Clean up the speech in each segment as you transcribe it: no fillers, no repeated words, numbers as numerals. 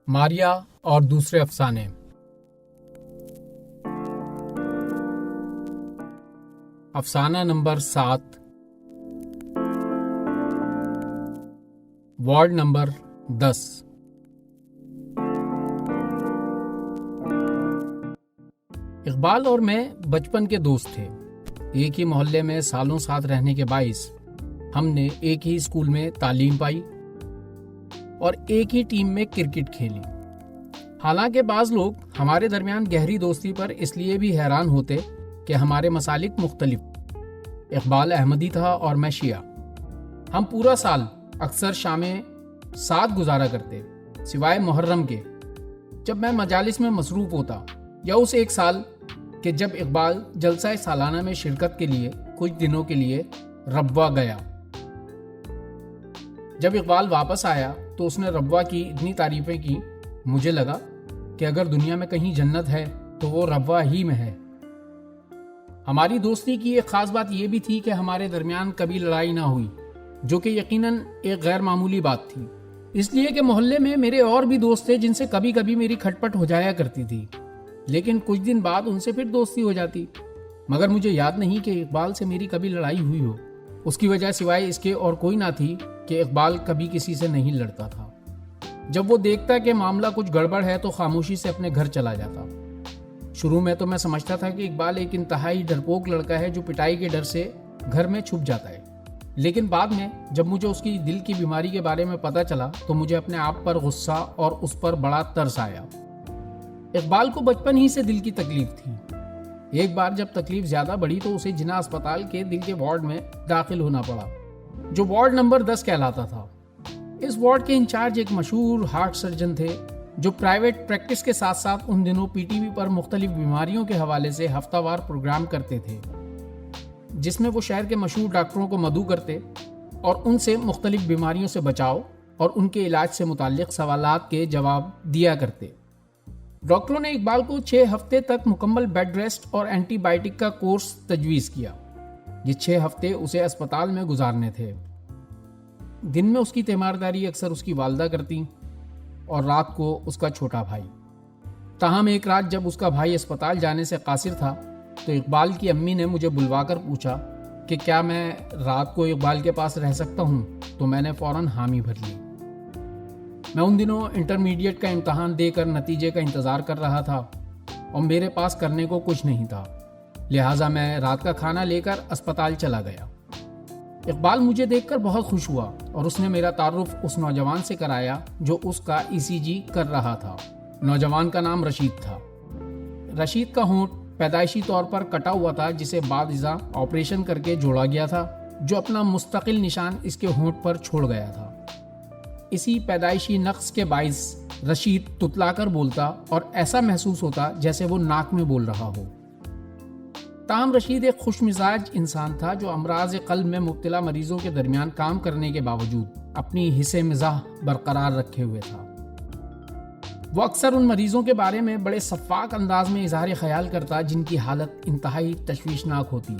ماریا اور دوسرے افسانے۔ افسانہ نمبر 7، وارڈ نمبر 10۔ اقبال اور میں بچپن کے دوست تھے۔ ایک ہی محلے میں سالوں ساتھ رہنے کے باعث ہم نے ایک ہی اسکول میں تعلیم پائی اور ایک ہی ٹیم میں کرکٹ کھیلی۔ حالانکہ بعض لوگ ہمارے درمیان گہری دوستی پر اس لیے بھی حیران ہوتے کہ ہمارے مسالک مختلف۔ اقبال احمدی تھا اور میں شیعہ۔ ہم پورا سال اکثر شامیں ساتھ گزارا کرتے، سوائے محرم کے، جب میں مجالس میں مصروف ہوتا، یا اس ایک سال کہ جب اقبال جلسہ سالانہ میں شرکت کے لیے کچھ دنوں کے لیے ربوہ گیا۔ جب اقبال واپس آیا تو اس نے ربوہ کی اتنی تعریفیں کی، مجھے لگا کہ اگر دنیا میں کہیں جنت ہے تو وہ ربوہ ہی میں ہے۔ ہماری دوستی کی ایک خاص بات یہ بھی تھی کہ ہمارے درمیان کبھی لڑائی نہ ہوئی، جو کہ یقیناً ایک غیر معمولی بات تھی، اس لیے کہ محلے میں میرے اور بھی دوست تھے جن سے کبھی کبھی میری کھٹ پٹ ہو جایا کرتی تھی، لیکن کچھ دن بعد ان سے پھر دوستی ہو جاتی۔ مگر مجھے یاد نہیں کہ اقبال سے میری کبھی لڑائی ہوئی ہو۔ اس کی وجہ سوائے اس کے اور کوئی نہ تھی کہ اقبال کبھی کسی سے نہیں لڑتا تھا۔ جب وہ دیکھتا کہ معاملہ کچھ گڑبڑ ہے تو خاموشی سے اپنے گھر چلا جاتا۔ شروع میں تو میں سمجھتا تھا کہ اقبال ایک انتہائی ڈرپوک لڑکا ہے جو پٹائی کے ڈر سے گھر میں چھپ جاتا ہے، لیکن بعد میں جب مجھے اس کی دل کی بیماری کے بارے میں پتہ چلا تو مجھے اپنے آپ پر غصہ اور اس پر بڑا ترس آیا۔ اقبال کو بچپن ہی سے دل کی تکلیف تھی۔ ایک بار جب تکلیف زیادہ بڑھی تو اسے جناح اسپتال کے دل کے وارڈ میں داخل ہونا پڑا، جو وارڈ نمبر 10 کہلاتا تھا۔ اس وارڈ کے انچارج ایک مشہور ہارٹ سرجن تھے جو پرائیویٹ پریکٹس کے ساتھ ساتھ ان دنوں پی ٹی وی پر مختلف بیماریوں کے حوالے سے ہفتہ وار پروگرام کرتے تھے، جس میں وہ شہر کے مشہور ڈاکٹروں کو مدعو کرتے اور ان سے مختلف بیماریوں سے بچاؤ اور ان کے علاج سے متعلق سوالات کے جواب دیا کرتے۔ ڈاکٹروں نے اقبال کو 6 ہفتے تک مکمل بیڈ ریسٹ اور اینٹی بائیوٹک کا کورس تجویز کیا۔ یہ 6 ہفتے اسے اسپتال میں گزارنے تھے۔ دن میں اس کی تیمارداری اکثر اس کی والدہ کرتی اور رات کو اس کا چھوٹا بھائی۔ تاہم ایک رات جب اس کا بھائی اسپتال جانے سے قاصر تھا تو اقبال کی امی نے مجھے بلوا کر پوچھا کہ کیا میں رات کو اقبال کے پاس رہ سکتا ہوں، تو میں نے فوراً حامی بھر لی۔ میں ان دنوں انٹرمیڈیٹ کا امتحان دے کر نتیجے کا انتظار کر رہا تھا اور میرے پاس کرنے کو کچھ نہیں تھا، لہٰذا میں رات کا کھانا لے کر اسپتال چلا گیا۔ اقبال مجھے دیکھ کر بہت خوش ہوا اور اس نے میرا تعارف اس نوجوان سے کرایا جو اس کا ECG کر رہا تھا۔ نوجوان کا نام رشید تھا۔ رشید کا ہونٹ پیدائشی طور پر کٹا ہوا تھا، جسے بعد ازاں آپریشن کر کے جوڑا گیا تھا، جو اپنا مستقل نشان اس کے ہونٹ پر چھوڑ گیا تھا۔ اسی پیدائشی نقص کے باعث رشید تتلا کر بولتا اور ایسا محسوس ہوتا جیسے وہ ناک میں بول رہا ہو۔ تاہم رشید ایک خوش مزاج انسان تھا جو امراض قلب میں مبتلا مریضوں کے درمیان کام کرنے کے باوجود اپنی حس مزاح برقرار رکھے ہوئے تھا۔ وہ اکثر ان مریضوں کے بارے میں بڑے شفاف انداز میں اظہار خیال کرتا جن کی حالت انتہائی تشویشناک ہوتی۔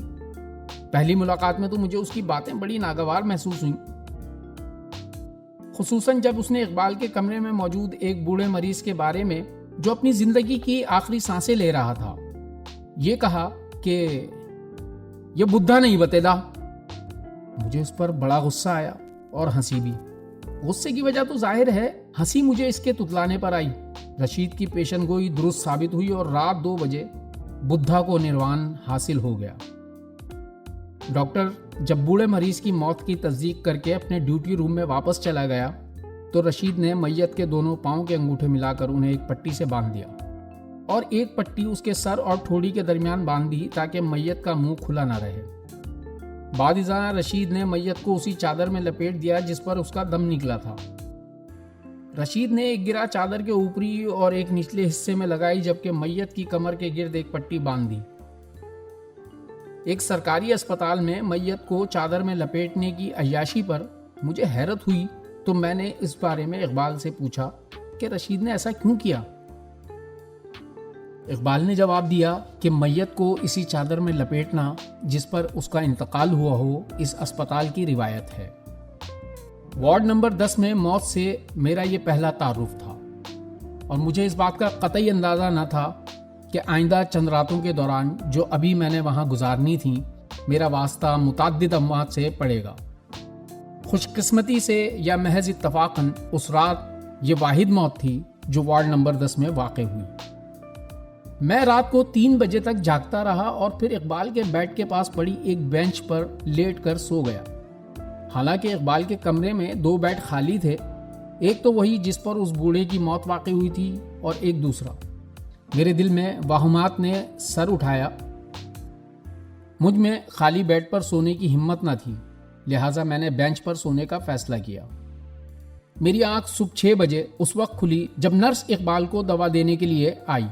پہلی ملاقات میں تو مجھے اس کی باتیں بڑی ناگوار محسوس ہوئیں، خصوصاً جب اس نے اقبال کے کمرے میں موجود ایک بوڑھے مریض کے بارے میں جو اپنی زندگی کی آخری سانسیں لے رہا تھا یہ کہا کہ یہ بدھا نہیں بتیدا۔ مجھے اس پر بڑا غصہ آیا اور ہنسی بھی۔ غصے کی وجہ تو ظاہر ہے، ہنسی مجھے اس کے تتلانے پر آئی۔ رشید کی پیشن گوئی درست ثابت ہوئی اور رات 2 بجے بدھا کو نروان حاصل ہو گیا۔ ڈاکٹر جب بوڑھے مریض کی موت کی تصدیق کر کے اپنے ڈیوٹی روم میں واپس چلا گیا تو رشید نے میت کے دونوں پاؤں کے انگوٹھے ملا کر انہیں ایک پٹی سے باندھ دیا اور ایک پٹی اس کے سر اور ٹھوڑی کے درمیان باندھ دی تاکہ میت کا منہ کھلا نہ رہے۔ بعد ازاں رشید نے میت کو اسی چادر میں لپیٹ دیا جس پر اس کا دم نکلا تھا۔ رشید نے ایک گرہ چادر کے اوپری اور ایک نچلے حصے میں لگائی جبکہ میت کی کمر کے گرد ایک پٹی باندھ دی۔ ایک سرکاری اسپتال میں میت کو چادر میں لپیٹنے کی عیاشی پر مجھے حیرت ہوئی تو میں نے اس بارے میں اقبال سے پوچھا کہ رشید نے ایسا کیوں کیا؟ اقبال نے جواب دیا کہ میت کو اسی چادر میں لپیٹنا جس پر اس کا انتقال ہوا ہو اس اسپتال کی روایت ہے۔ وارڈ نمبر 10 میں موت سے میرا یہ پہلا تعارف تھا۔ اور مجھے اس بات کا قطعی اندازہ نہ تھا کہ آئندہ چند راتوں کے دوران جو ابھی میں نے وہاں گزارنی تھیں میرا واسطہ متعدد اموات سے پڑے گا۔ خوش قسمتی سے یا محض اتفاقاً اس رات یہ واحد موت تھی جو وارڈ نمبر 10 میں واقع ہوئی۔ میں رات کو 3 بجے تک جاگتا رہا اور پھر اقبال کے بیڈ کے پاس پڑی ایک بینچ پر لیٹ کر سو گیا۔ حالانکہ اقبال کے کمرے میں 2 بیڈ خالی تھے، ایک تو وہی جس پر اس بوڑھے کی موت واقع ہوئی تھی اور ایک دوسرا۔ میرے دل میں واہمات نے سر اٹھایا۔ مجھ میں خالی بیڈ پر سونے کی ہمت نہ تھی، لہٰذا میں نے بینچ پر سونے کا فیصلہ کیا۔ میری آنکھ صبح 6 بجے اس وقت کھلی جب نرس اقبال کو دوا دینے کے لیے آئی۔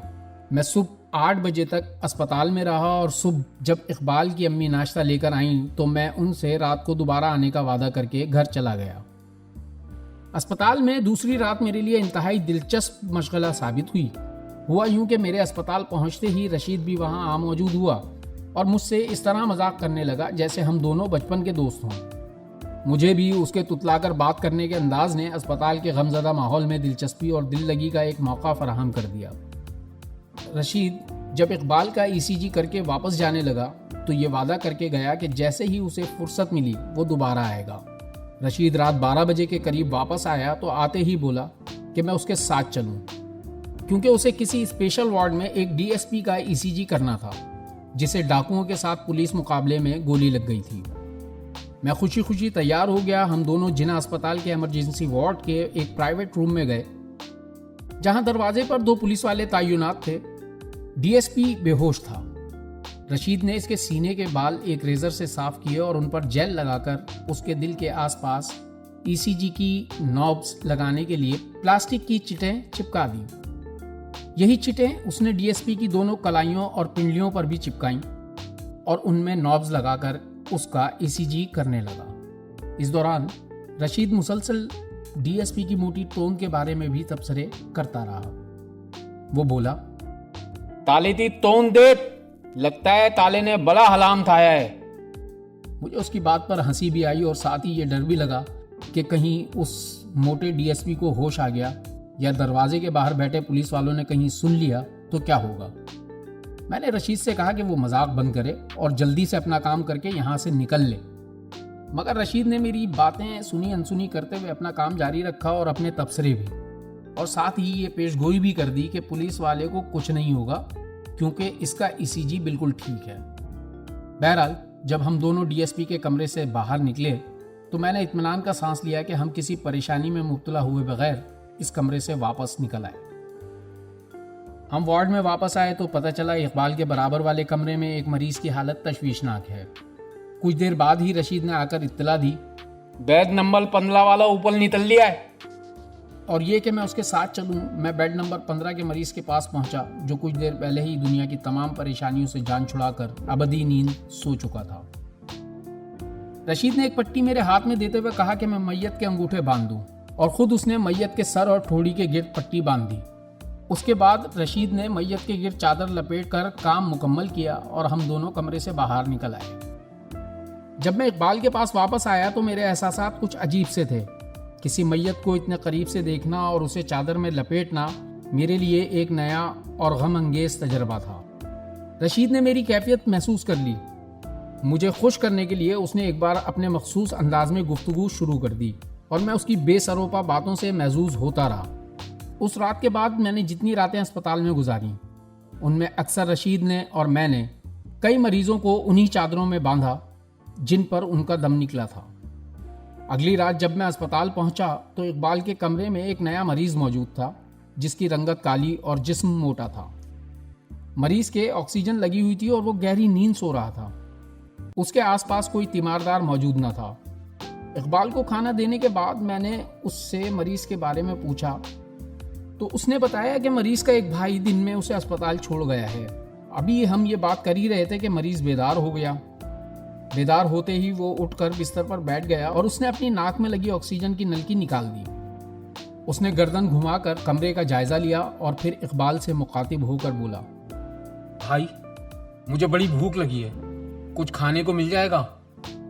میں صبح 8 بجے تک اسپتال میں رہا اور صبح جب اقبال کی امی ناشتہ لے کر آئیں تو میں ان سے رات کو دوبارہ آنے کا وعدہ کر کے گھر چلا گیا۔ اسپتال میں دوسری رات میرے لیے انتہائی دلچسپ مشغلہ ثابت ہوئی۔ ہوا یوں کہ میرے اسپتال پہنچتے ہی رشید بھی وہاں آ موجود ہوا اور مجھ سے اس طرح مذاق کرنے لگا جیسے ہم دونوں بچپن کے دوست ہوں۔ مجھے بھی اس کے تتلا کر بات کرنے کے انداز نے اسپتال کے غمزدہ ماحول میں دلچسپی اور دل لگی کا ایک موقع فراہم کر دیا۔ رشید جب اقبال کا ECG کر کے واپس جانے لگا تو یہ وعدہ کر کے گیا کہ جیسے ہی اسے فرصت ملی وہ دوبارہ آئے گا۔ رشید رات 12 بجے کے قریب واپس آیا تو آتے ہی بولا کہ میں اس کے ساتھ چلوں، کیونکہ اسے کسی اسپیشل وارڈ میں ایک DSP کا ECG کرنا تھا جسے ڈاکوؤں کے ساتھ پولیس مقابلے میں گولی لگ گئی تھی۔ میں خوشی خوشی تیار ہو گیا۔ ہم دونوں جناح اسپتال کے ایمرجنسی وارڈ کے ایک پرائیویٹ روم میں گئے جہاں دروازے پر 2 پولیس والے تعینات تھے۔ DSP بے ہوش تھا۔ رشید نے اس کے سینے کے بال ایک ریزر سے صاف کیے اور ان پر جیل لگا کر اس کے دل کے آس پاس ECG کی نوبز لگانے کے لیے پلاسٹک کی چٹیں چپکا دی۔ یہی چٹیں اس نے DSP کی دونوں کلائیوں اور پنڈلیوں پر بھی چپکائیں اور ان میں نوبز لگا کر اس کا ECG کرنے لگا۔ اس دوران رشید مسلسل DSP کی موٹی ٹون کے بارے میں بھی تبصرے کرتا رہا۔ وہ بولا، تالے دی تون دے، لگتا ہے تالے نے بڑا حلام کھایا ہے۔ مجھے اس کی بات پر ہنسی بھی آئی اور ساتھ ہی یہ ڈر بھی لگا کہ کہیں اس موٹے DSP کو ہوش آ گیا یا دروازے کے باہر بیٹھے پولیس والوں نے کہیں سن لیا تو کیا ہوگا۔ میں نے رشید سے کہا کہ وہ مذاق بند کرے اور جلدی سے اپنا کام کر کے یہاں سے نکل لے، مگر رشید نے میری باتیں سنی انسنی کرتے ہوئے اپنا کام جاری رکھا اور اپنے تبصرے بھی، اور ساتھ ہی یہ پیش گوئی بھی کر دی کہ پولیس والے کو کچھ نہیں ہوگا کیونکہ اس کا ECG بالکل ٹھیک ہے۔ بہرحال جب ہم دونوں DSP کے کمرے سے باہر نکلے تو میں نے اطمینان کا سانس لیا کہ ہم کسی پریشانی میں مبتلا ہوئے بغیر اس کمرے سے واپس نکل آئے۔ ہم وارڈ میں واپس آئے تو پتہ چلا اقبال کے برابر والے کمرے میں ایک مریض کی حالت تشویشناک ہے۔ کچھ دیر بعد ہی رشید نے آ کر اطلاع دی، بیڈ نمبر 15 والا اوپر نکل لیا ہے، اور یہ کہ میں اس کے ساتھ چلوں۔ میں بیڈ نمبر 15 کے مریض کے پاس پہنچا جو کچھ دیر پہلے ہی دنیا کی تمام پریشانیوں سے جان چھڑا کر ابدی نیند سو چکا تھا۔ رشید نے ایک پٹی میرے ہاتھ میں دیتے ہوئے کہا کہ میں میت کے انگوٹھے باندھ دوں، اور خود اس نے میت کے سر اور ٹھوڑی کے گرد پٹی باندھ دی۔ اس کے بعد رشید نے میت کے گرد چادر لپیٹ کر کام مکمل کیا اور ہم دونوں کمرے سے باہر نکل آئے۔ جب میں اقبال کے پاس واپس آیا تو میرے احساسات کچھ عجیب سے تھے۔ کسی میت کو اتنے قریب سے دیکھنا اور اسے چادر میں لپیٹنا میرے لیے ایک نیا اور غم انگیز تجربہ تھا۔ رشید نے میری کیفیت محسوس کر لی۔ مجھے خوش کرنے کے لیے اس نے ایک بار اپنے مخصوص انداز میں گفتگو شروع کر دی اور میں اس کی بے سروپا باتوں سے محظوظ ہوتا رہا۔ اس رات کے بعد میں نے جتنی راتیں اسپتال میں گزاریں ان میں اکثر رشید نے اور میں نے کئی مریضوں کو انہی چادروں میں باندھا جن پر ان کا دم نکلا تھا۔ اگلی رات جب میں اسپتال پہنچا تو اقبال کے کمرے میں ایک نیا مریض موجود تھا جس کی رنگت کالی اور جسم موٹا تھا۔ مریض کے آکسیجن لگی ہوئی تھی اور وہ گہری نیند سو رہا تھا۔ اس کے آس پاس کوئی تیماردار موجود نہ تھا۔ اقبال کو کھانا دینے کے بعد میں نے اس سے مریض کے بارے میں پوچھا تو اس نے بتایا کہ مریض کا ایک بھائی دن میں اسے اسپتال چھوڑ گیا ہے۔ ابھی ہم یہ بات کر ہی رہے تھے کہ مریض بیدار ہو گیا۔ بیدار ہوتے ہی وہ اٹھ کر بستر پر بیٹھ گیا اور اس نے اپنی ناک میں لگی آکسیجن کی نلکی نکال دی۔ اس نے گردن گھما کر کمرے کا جائزہ لیا اور پھر اقبال سے مخاطب ہو کر بولا، بھائی مجھے بڑی بھوک لگی ہے، کچھ کھانے کو مل جائے گا؟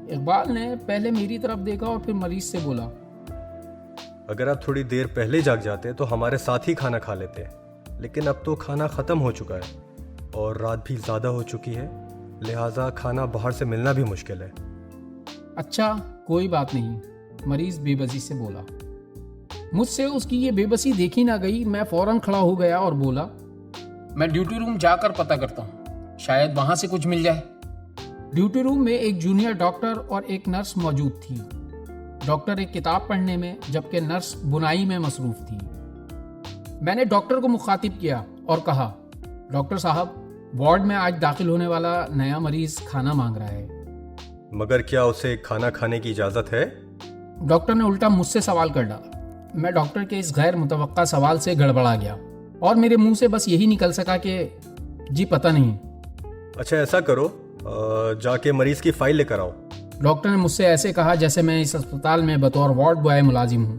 اقبال نے پہلے میری طرف دیکھا اور پھر مریض سے بولا، اگر آپ تھوڑی دیر پہلے جاگ جاتے تو ہمارے ساتھ ہی کھانا کھا لیتے، لیکن اب تو کھانا ختم ہو چکا ہے اور رات بھی زیادہ ہو چکی ہے، لہٰذا کھانا باہر سے ملنا بھی مشکل ہے۔ اچھا کوئی بات نہیں، مریض بے بسی سے بولا۔ مجھ سے اس کی یہ بے بسی دیکھی نہ گئی، میں فوراً کھڑا ہو گیا اور بولا، میں ڈیوٹی روم جا کر پتہ کرتا ہوں، شاید وہاں سے کچھ مل جائے۔ ڈیوٹی روم میں ایک جونیئر ڈاکٹر اور ایک نرس موجود تھی۔ ڈاکٹر ایک کتاب پڑھنے میں جبکہ نرس بنائی میں مصروف تھی۔ میں نے ڈاکٹر کو مخاطب کیا اور کہا، ڈاکٹر صاحب، وارڈ میں آج داخل ہونے والا نیا مریض کھانا مانگ رہا ہے۔ مگر کیا اسے کھانا کھانے کی اجازت ہے؟ ڈاکٹر نے الٹا مجھ سے سوال کر ڈالا۔ میں ڈاکٹر کے اس غیر متوقع سوال سے گڑبڑا گیا اور میرے منہ سے بس یہی نکل سکا کہ جی پتہ نہیں۔ اچھا ایسا کرو، جا کے مریض کی فائل لے کر آؤ۔ ڈاکٹر نے مجھ سے ایسے کہا جیسے میں اس اسپتال میں بطور وارڈ بوائے ملازم ہوں۔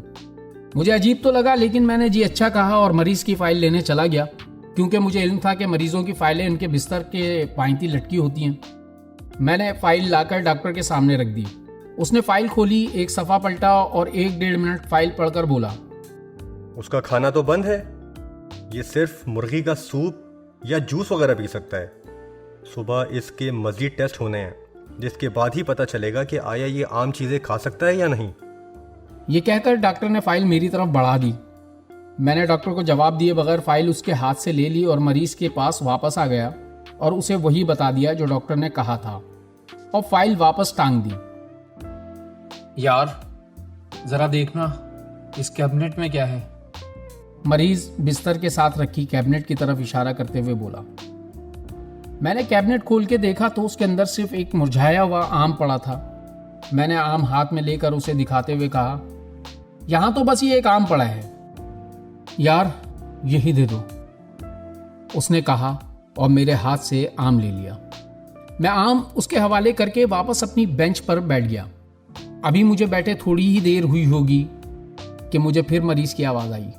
مجھے عجیب تو لگا، لیکن میں نے جی اچھا کہا اور مریض کی فائل لینے چلا گیا، کیونکہ مجھے علم تھا کہ مریضوں کی فائلیں ان کے بستر کے پائنتی لٹکی ہوتی ہیں۔ میں نے فائل لا کر ڈاکٹر کے سامنے رکھ دی۔ اس نے فائل کھولی، ایک صفحہ پلٹا اور 1-1.5 منٹ فائل پڑھ کر بولا، اس کا کھانا تو بند ہے، یہ صرف مرغی کا سوپ یا جوس وغیرہ پی سکتا ہے۔ صبح اس کے مزید ٹیسٹ ہونے ہیں، جس کے بعد ہی پتہ چلے گا کہ آیا یہ عام چیزیں کھا سکتا ہے یا نہیں۔ یہ کہہ کر ڈاکٹر نے فائل میری طرف بڑھا دی۔ میں نے ڈاکٹر کو جواب دیے بغیر فائل اس کے ہاتھ سے لے لی اور مریض کے پاس واپس آ گیا اور اسے وہی بتا دیا جو ڈاکٹر نے کہا تھا، اور فائل واپس ٹانگ دی۔ یار ذرا دیکھنا اس کیبنٹ میں کیا ہے، مریض بستر کے ساتھ رکھی کیبنٹ کی طرف اشارہ کرتے ہوئے بولا۔ میں نے کیبنٹ کھول کے دیکھا تو اس کے اندر صرف ایک مرجھایا ہوا آم پڑا تھا۔ میں نے آم ہاتھ میں لے کر اسے دکھاتے ہوئے کہا، یہاں تو بس یہ ایک آم پڑا ہے، یار یہی دے دو۔ اس نے کہا اور میرے ہاتھ سے آم لے لیا۔ میں آم اس کے حوالے کر کے واپس اپنی بینچ پر بیٹھ گیا۔ ابھی مجھے بیٹھے تھوڑی ہی دیر ہوئی ہوگی کہ مجھے پھر مریض کی آواز آئی،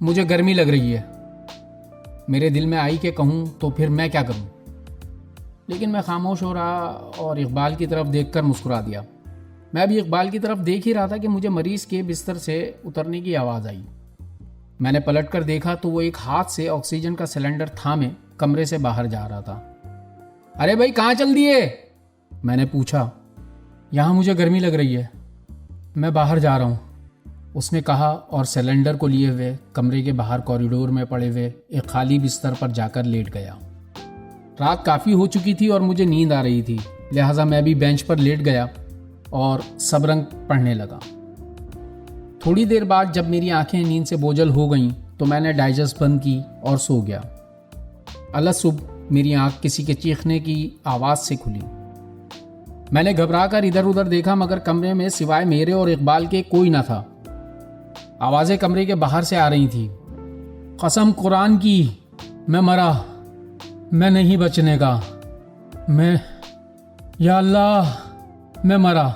مجھے گرمی لگ رہی ہے۔ میرے دل میں آئی کہ کہوں تو پھر میں کیا کروں، لیکن میں خاموش ہو رہا اور اقبال کی طرف دیکھ کر مسکرا دیا۔ میں بھی اقبال کی طرف دیکھ ہی رہا تھا کہ مجھے مریض کے بستر سے اترنے کی آواز آئی۔ میں نے پلٹ کر دیکھا تو وہ ایک ہاتھ سے آکسیجن کا سلنڈر تھامے کمرے سے باہر جا رہا تھا۔ ارے بھائی کہاں چل دیے؟ میں نے پوچھا۔ یہاں مجھے گرمی لگ رہی ہے، میں باہر جا رہا ہوں، اس نے کہا اور سلنڈر کو لیے ہوئے کمرے کے باہر کوریڈور میں پڑے ہوئے ایک خالی بستر پر جا کر لیٹ گیا۔ رات کافی ہو چکی تھی اور مجھے نیند آ رہی تھی، لہٰذا میں بھی بینچ پر لیٹ گیا اور سبرنگ پڑھنے لگا۔ تھوڑی دیر بعد جب میری آنکھیں نیند سے بوجھل ہو گئیں تو میں نے ڈائجسٹ بند کی اور سو گیا۔ اللہ صبح میری آنکھ کسی کے چیخنے کی آواز سے کھلی۔ میں نے گھبرا کر ادھر ادھر دیکھا مگر کمرے میں سوائے میرے اور اقبال کے کوئی نہ تھا۔ آوازیں کمرے کے باہر سے آ رہی تھیں۔ قسم قرآن کی، میں مرا، میں نہیں بچنے کا، یا اللہ میں مرا۔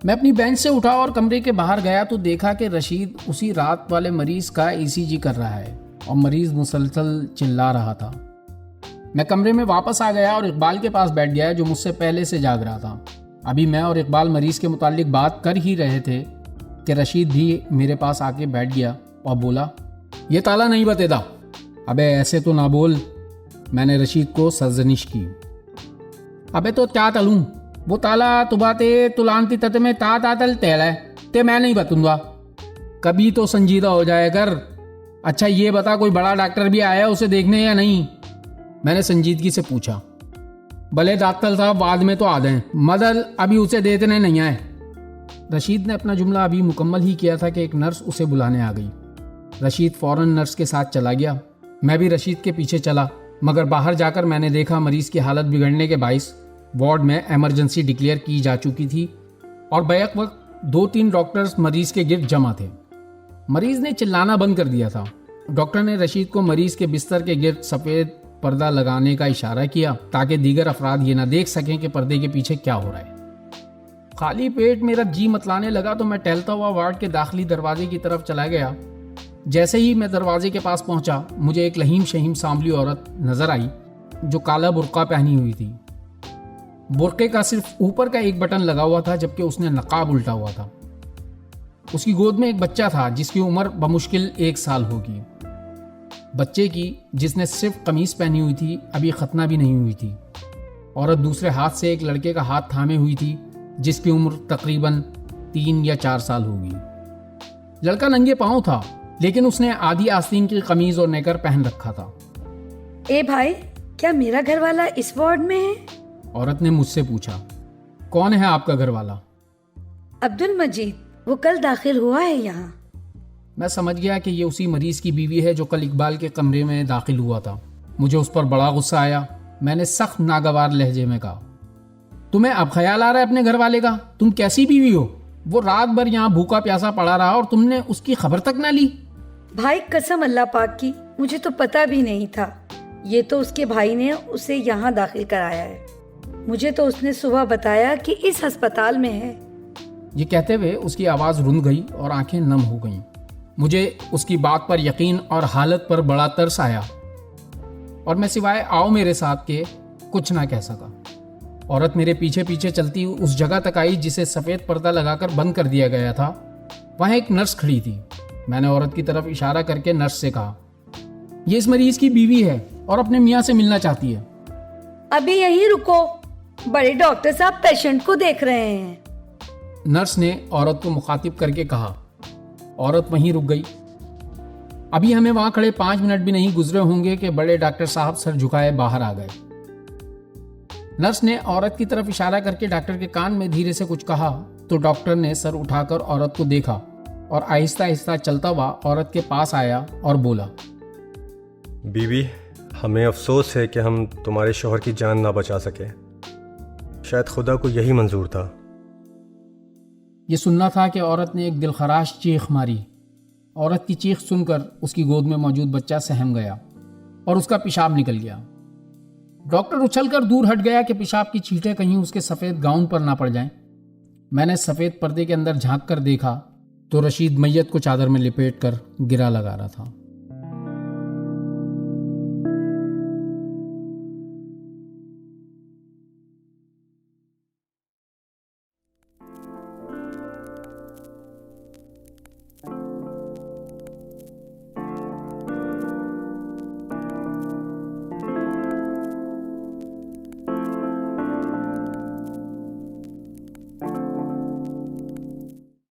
میں اپنی بینچ سے اٹھا اور کمرے کے باہر گیا تو دیکھا کہ رشید اسی رات والے مریض کا ECG کر رہا ہے اور مریض مسلسل چلا رہا تھا۔ میں کمرے میں واپس آ گیا اور اقبال کے پاس بیٹھ گیا جو مجھ سے پہلے سے جاگ رہا تھا۔ ابھی میں اور اقبال مریض کے متعلق بات کر ہی رہے تھے کہ رشید بھی میرے پاس آ کے بیٹھ گیا اور بولا، یہ تالا نہیں بتے دا۔ ابے ایسے تو نہ بول، میں نے رشید کو سرزنش کی۔ ابے تو کیا تلوں، وہ تالا تباتے تلانتی تت میں تا تل تیل ہے تے میں نہیں بتوں گا، کبھی تو سنجیدہ ہو جائے کر۔ اچھا یہ بتا کوئی بڑا ڈاکٹر بھی آیا اسے دیکھنے یا نہیں؟ میں نے سنجیدگی سے پوچھا۔ بھلے ڈاکٹر صاحب بعد میں تو آ جائیں، مدد ابھی اسے دیتے نہیں آئے۔ رشید نے اپنا جملہ ابھی مکمل ہی کیا تھا کہ ایک نرس اسے بلانے آ گئی۔ رشید فوراً نرس کے ساتھ چلا گیا۔ میں بھی رشید کے پیچھے چلا، مگر باہر جا کر میں نے دیکھا مریض کی حالت بگڑنے کے باعث وارڈ میں ایمرجنسی ڈکلیئر کی جا چکی تھی اور بیک وقت 2-3 ڈاکٹرز مریض کے گرد جمع تھے۔ مریض نے چلانا بند کر دیا تھا۔ ڈاکٹر نے رشید کو مریض کے بستر کے گرد سفید پردہ لگانے کا اشارہ کیا تاکہ دیگر افراد یہ نہ دیکھ سکیں کہ پردے کے پیچھے کیا ہو رہا ہے۔ خالی پیٹ میرا جی متلانے لگا تو میں ٹہلتا ہوا وارڈ کے داخلی دروازے کی طرف چلا گیا۔ جیسے ہی میں دروازے کے پاس پہنچا مجھے ایک لہیم شہیم سانبلی عورت نظر آئی جو کالا برقع پہنی ہوئی تھی۔ برقعے کا صرف اوپر کا ایک بٹن لگا ہوا تھا جبکہ اس نے نقاب الٹا ہوا تھا۔ اس کی گود میں ایک بچہ تھا جس کی عمر بمشکل 1 سال ہوگی. بچے کی جس نے صرف قمیص پہنی ہوئی تھی ابھی ختنہ بھی نہیں ہوئی تھی. عورت دوسرے ہاتھ سے ایک لڑکے کا ہاتھ تھامے ہوئی تھی جس کی عمر تقریباً 3 یا 4 سال ہوگی. لڑکا ننگے پاؤں تھا لیکن اس نے آدھی آستین کی قمیض اور نیکر پہن رکھا تھا. اے بھائی، کیا میرا گھر والا اس وارڈ میں ہے؟ عورت نے مجھ سے پوچھا. کون ہے آپ کا گھر والا؟ عبد المجید، وہ کل داخل ہوا ہے یہاں. میں سمجھ گیا کہ یہ اسی مریض کی بیوی ہے جو کل اقبال کے کمرے میں داخل ہوا تھا. مجھے اس پر بڑا غصہ آیا. میں نے سخت ناگوار لہجے میں کہا، تمہیں اب خیال آ رہا ہے اپنے گھر والے کا؟ تم کیسی بیوی ہو؟ وہ رات بھر یہاں بھوکا پیاسا پڑا رہا اور تم نے اس کی خبر تک نہ لی. بھائی قسم اللہ پاک کی، مجھے تو پتہ بھی نہیں تھا. یہ تو اس کے بھائی نے اسے یہاں داخل کرایا ہے. مجھے تو اس نے صبح بتایا کہ اس ہسپتال میں ہے. یہ کہتے ہوئے اس کی آواز رند گئی اور آنکھیں نم ہو گئیں. مجھے اس کی بات پر یقین اور حالت پر بڑا ترس آیا اور میں سوائے آؤ میرے ساتھ کے کچھ نہ کہہ سکا. عورت میرے پیچھے پیچھے چلتی اس جگہ تک آئی جسے سفید پردہ لگا کر بند کر دیا گیا تھا. وہاں ایک نرس کھڑی تھی. میں نے عورت کی طرف اشارہ کر کے نرس سے کہا، یہ اس مریض کی بیوی ہے اور اپنے میاں سے ملنا چاہتی ہے. ابھی یہیں رکو، بڑے ڈاکٹر صاحب پیشنٹ کو دیکھ رہے ہیں. نرس نے عورت کو مخاطب کر کے کہا. عورت وہیں رک گئی. ابھی ہمیں وہاں کھڑے 5 منٹ بھی نہیں گزرے ہوں گے کہ بڑے ڈاکٹر صاحب سر جھکائے باہر آ گئے. نرس نے عورت کی طرف اشارہ کر کے ڈاکٹر کے کان میں دھیرے سے کچھ کہا تو ڈاکٹر نے سر اٹھا کر عورت کو دیکھا اور آہستہ آہستہ چلتا ہوا عورت کے پاس آیا اور بولا، بیوی، ہمیں افسوس ہے کہ ہم تمہارے شوہر کی جان نہ بچا سکے. شاید خدا کو یہی منظور تھا. یہ سننا تھا کہ عورت نے ایک دلخراش چیخ ماری. عورت کی چیخ سن کر اس کی گود میں موجود بچہ سہم گیا اور اس کا پیشاب نکل گیا. ڈاکٹر اچھل کر دور ہٹ گیا کہ پیشاب کی چھینٹیں کہیں اس کے سفید گاؤن پر نہ پڑ جائیں. میں نے سفید پردے کے اندر جھانک کر دیکھا تو رشید میت کو چادر میں لپیٹ کر گرا لگا رہا تھا.